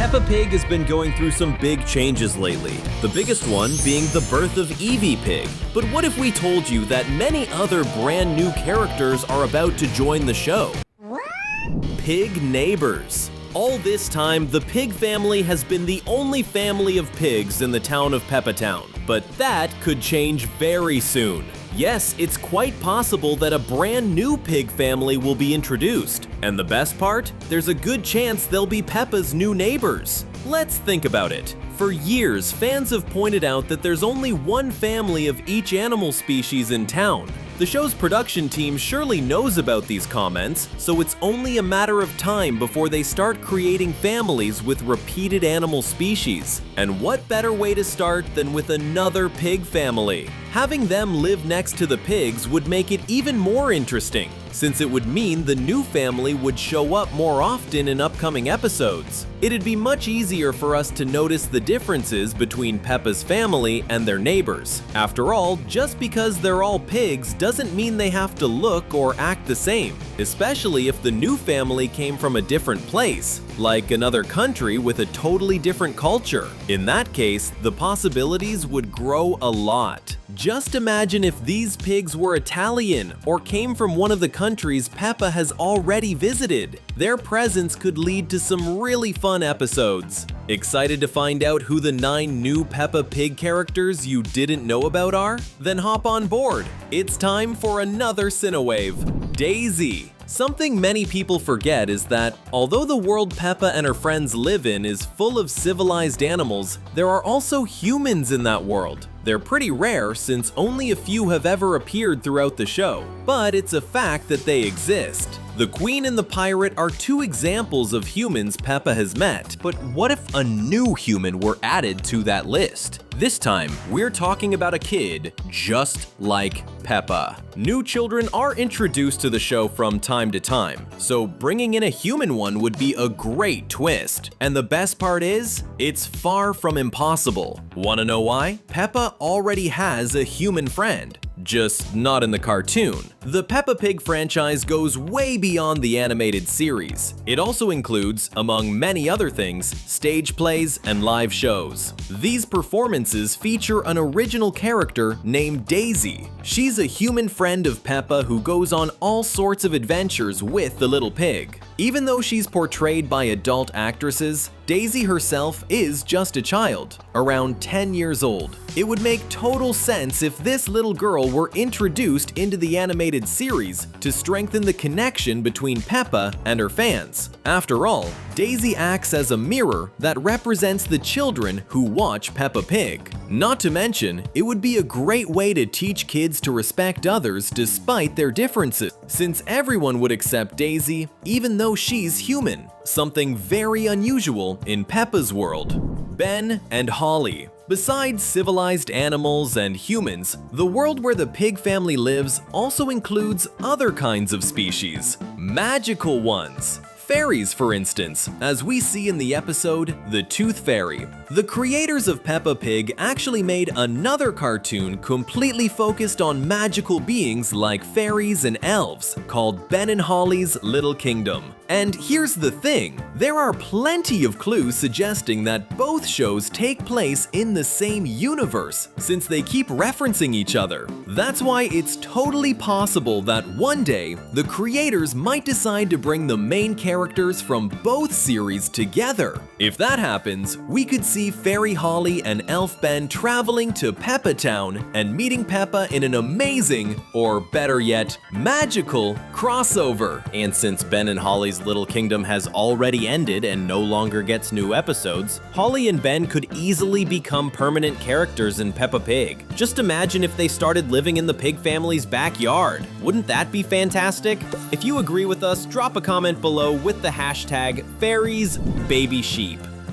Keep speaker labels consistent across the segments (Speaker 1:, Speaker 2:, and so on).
Speaker 1: Peppa Pig has been going through some big changes lately, the biggest one being the birth of Evie Pig. But what if we told you that many other brand new characters are about to join the show?
Speaker 2: What?
Speaker 1: Pig neighbors. All this time, the pig family has been the only family of pigs in the town of Peppa Town. But that could change very soon. Yes, it's quite possible that a brand new pig family will be introduced. And the best part? There's a good chance they'll be Peppa's new neighbors. Let's think about it. For years, fans have pointed out that there's only one family of each animal species in town. The show's production team surely knows about these comments, so it's only a matter of time before they start creating families with repeated animal species. And what better way to start than with another pig family? Having them live next to the pigs would make it even more interesting, since it would mean the new family would show up more often in upcoming episodes. It'd be much easier for us to notice the differences between Peppa's family and their neighbors. After all, just because they're all pigs doesn't mean they have to look or act the same, especially if the new family came from a different place, like another country with a totally different culture. In that case, the possibilities would grow a lot. Just imagine if these pigs were Italian or came from one of the countries Peppa has already visited. Their presence could lead to some really fun episodes. Excited to find out who the 9 new Peppa Pig characters you didn't know about are? Then hop on board. It's time for another Cinewave. Daisy. Something many people forget is that, although the world Peppa and her friends live in is full of civilized animals, there are also humans in that world. They're pretty rare since only a few have ever appeared throughout the show, but it's a fact that they exist. The Queen and the Pirate are 2 examples of humans Peppa has met. But what if a new human were added to that list? This time, we're talking about a kid just like Peppa. New children are introduced to the show from time to time, so bringing in a human one would be a great twist. And the best part is, it's far from impossible. Wanna know why? Peppa already has a human friend. Just not in the cartoon. The Peppa Pig franchise goes way beyond the animated series. It also includes, among many other things, stage plays and live shows. These performances feature an original character named Daisy. She's a human friend of Peppa who goes on all sorts of adventures with the little pig. Even though she's portrayed by adult actresses, Daisy herself is just a child, around 10 years old. It would make total sense if this little girl were introduced into the animated series to strengthen the connection between Peppa and her fans. After all, Daisy acts as a mirror that represents the children who watch Peppa Pig. Not to mention, it would be a great way to teach kids to respect others despite their differences, since everyone would accept Daisy even though she's human, something very unusual in Peppa's world. Ben and Holly. Besides civilized animals and humans, the world where the pig family lives also includes other kinds of species, magical ones. Fairies, for instance, as we see in the episode The Tooth Fairy. The creators of Peppa Pig actually made another cartoon completely focused on magical beings like fairies and elves, called Ben and Holly's Little Kingdom. And here's the thing, there are plenty of clues suggesting that both shows take place in the same universe, since they keep referencing each other. That's why it's totally possible that one day, the creators might decide to bring the main characters from both series together. If that happens, we could see Fairy Holly and Elf Ben traveling to Peppa Town and meeting Peppa in an amazing, or better yet, magical crossover. And since Ben and Holly's Little Kingdom has already ended and no longer gets new episodes, Holly and Ben could easily become permanent characters in Peppa Pig. Just imagine if they started living in the pig family's backyard. Wouldn't that be fantastic? If you agree with us, drop a comment below with the hashtag #FairiesBabySheep.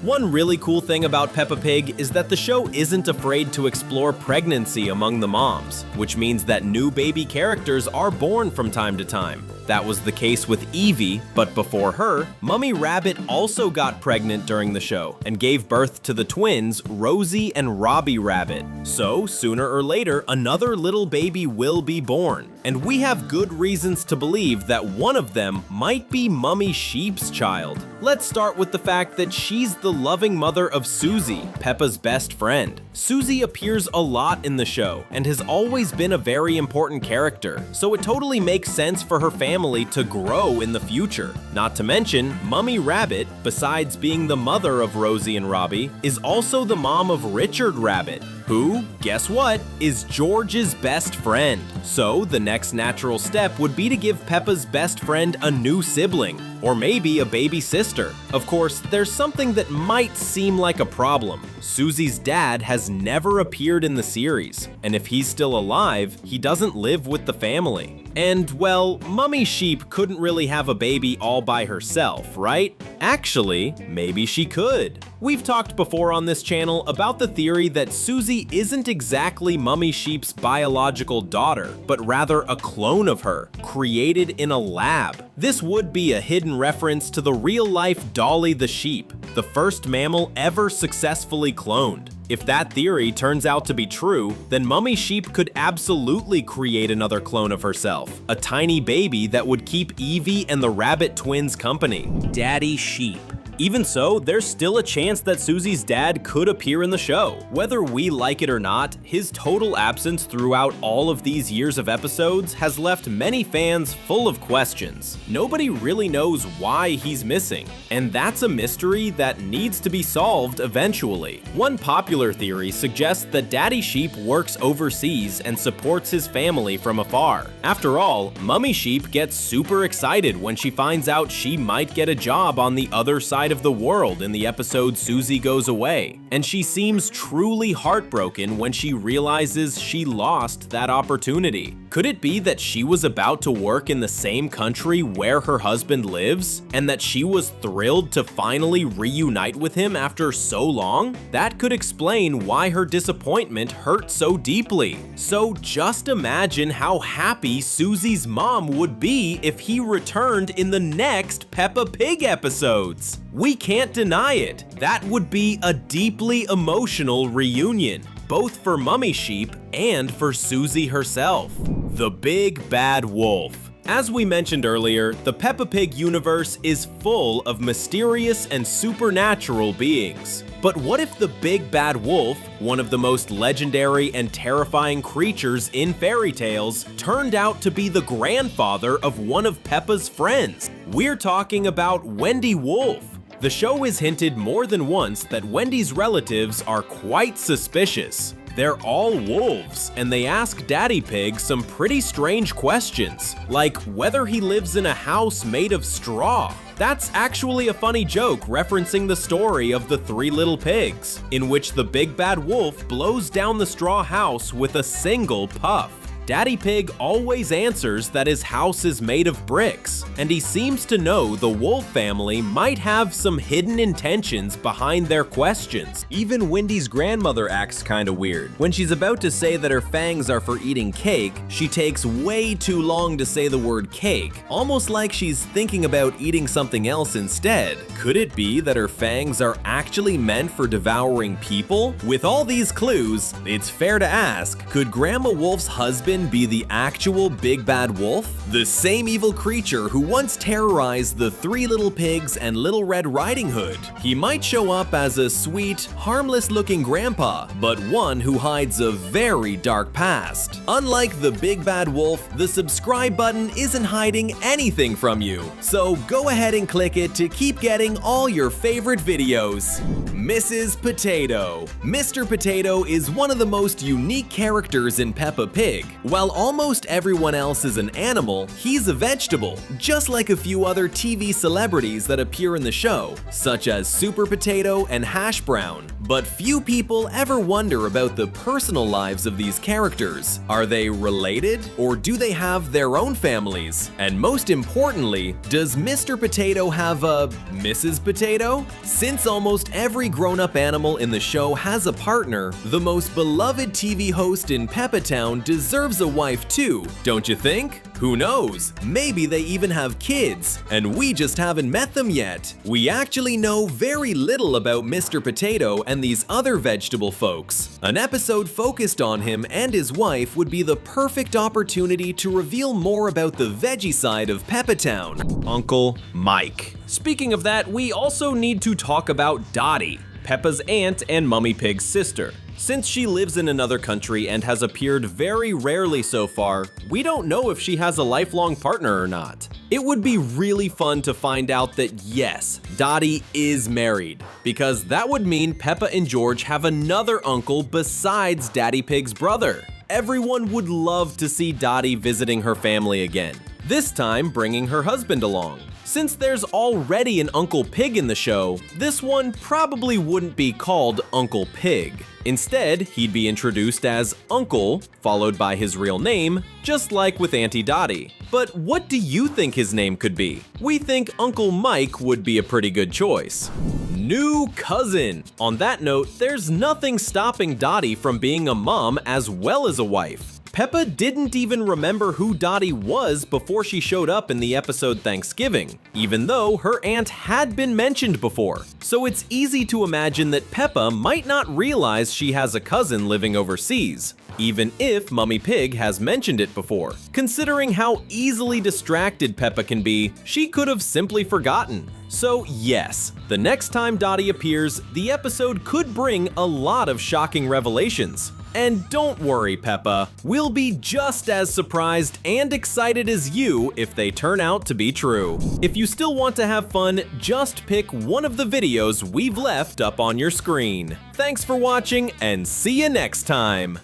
Speaker 1: One really cool thing about Peppa Pig is that the show isn't afraid to explore pregnancy among the moms, which means that new baby characters are born from time to time. That was the case with Evie, but before her, Mummy Rabbit also got pregnant during the show and gave birth to the twins Rosie and Robbie Rabbit. So, sooner or later, another little baby will be born. and we have good reasons to believe that one of them might be Mummy Sheep's child. Let's start with the fact that she's the loving mother of Susie, Peppa's best friend. Susie appears a lot in the show and has always been a very important character, so it totally makes sense for her family to grow in the future. Not to mention, Mummy Rabbit, besides being the mother of Rosie and Robbie, is also the mom of Richard Rabbit, who, guess what, is George's best friend. So the next natural step would be to give Peppa's best friend a new sibling, or maybe a baby sister. Of course, there's something that might seem like a problem. Susie's dad has never appeared in the series, and if he's still alive, he doesn't live with the family. And, well, Mummy Sheep couldn't really have a baby all by herself, right? Actually, maybe she could. We've talked before on this channel about the theory that Susie isn't exactly Mummy Sheep's biological daughter, but rather a clone of her, created in a lab. This would be a hidden reference to the real-life Dolly the sheep, the first mammal ever successfully cloned. If that theory turns out to be true, then Mummy Sheep could absolutely create another clone of herself, a tiny baby that would keep Evie and the rabbit twins company. Daddy Sheep. Even so, there's still a chance that Susie's dad could appear in the show. Whether we like it or not, his total absence throughout all of these years of episodes has left many fans full of questions. Nobody really knows why he's missing, and that's a mystery that needs to be solved eventually. One popular theory suggests that Daddy Sheep works overseas and supports his family from afar. After all, Mummy Sheep gets super excited when she finds out she might get a job on the other side of the world in the episode Susie Goes Away, and she seems truly heartbroken when she realizes she lost that opportunity. Could it be that she was about to work in the same country where her husband lives, and that she was thrilled to finally reunite with him after so long? That could explain why her disappointment hurt so deeply. So just imagine how happy Susie's mom would be if he returned in the next Peppa Pig episodes. We can't deny it. That would be a deeply emotional reunion, both for Mummy Sheep and for Susie herself. The Big Bad Wolf. As we mentioned earlier, the Peppa Pig universe is full of mysterious and supernatural beings. But what if the Big Bad Wolf, one of the most legendary and terrifying creatures in fairy tales, turned out to be the grandfather of one of Peppa's friends? We're talking about Wendy Wolf. The show has hinted more than once that Wendy's relatives are quite suspicious. They're all wolves, and they ask Daddy Pig some pretty strange questions, like whether he lives in a house made of straw. That's actually a funny joke referencing the story of the Three Little Pigs, in which the Big Bad Wolf blows down the straw house with a single puff. Daddy Pig always answers that his house is made of bricks, and he seems to know the Wolf family might have some hidden intentions behind their questions. Even Wendy's grandmother acts kinda weird. When she's about to say that her fangs are for eating cake, she takes way too long to say the word cake, almost like she's thinking about eating something else instead. Could it be that her fangs are actually meant for devouring people? With all these clues, it's fair to ask, could Grandma Wolf's husband be the actual Big Bad Wolf? The same evil creature who once terrorized the Three Little Pigs and Little Red Riding Hood. He might show up as a sweet, harmless-looking grandpa, but one who hides a very dark past. Unlike the Big Bad Wolf, the subscribe button isn't hiding anything from you, so go ahead and click it to keep getting all your favorite videos. Mrs. Potato. Mr. Potato is one of the most unique characters in Peppa Pig. While almost everyone else is an animal, he's a vegetable, just like a few other TV celebrities that appear in the show, such as Super Potato and Hash Brown. But few people ever wonder about the personal lives of these characters. Are they related, or do they have their own families? And most importantly, does Mr. Potato have a Mrs. Potato? Since almost every grown-up animal in the show has a partner, the most beloved TV host in Peppa Town deserves deserves a wife too, don't you think? Who knows? Maybe they even have kids, and we just haven't met them yet. We actually know very little about Mr. Potato and these other vegetable folks. An episode focused on him and his wife would be the perfect opportunity to reveal more about the veggie side of Peppa Town. Uncle Mike. Speaking of that, we also need to talk about Dottie, Peppa's aunt and Mummy Pig's sister. Since she lives in another country and has appeared very rarely so far, we don't know if she has a lifelong partner or not. It would be really fun to find out that yes, Dottie is married, because that would mean Peppa and George have another uncle besides Daddy Pig's brother. Everyone would love to see Dottie visiting her family again, this time bringing her husband along. Since there's already an Uncle Pig in the show, this one probably wouldn't be called Uncle Pig. Instead, he'd be introduced as Uncle, followed by his real name, just like with Auntie Dottie. But what do you think his name could be? We think Uncle Mike would be a pretty good choice. New cousin. On that note, there's nothing stopping Dottie from being a mom as well as a wife. Peppa didn't even remember who Dottie was before she showed up in the episode Thanksgiving, even though her aunt had been mentioned before. So it's easy to imagine that Peppa might not realize she has a cousin living overseas, even if Mummy Pig has mentioned it before. Considering how easily distracted Peppa can be, she could have simply forgotten. So yes, the next time Dottie appears, the episode could bring a lot of shocking revelations. And don't worry, Peppa, we'll be just as surprised and excited as you if they turn out to be true. If you still want to have fun, just pick one of the videos we've left up on your screen. Thanks for watching and see you next time!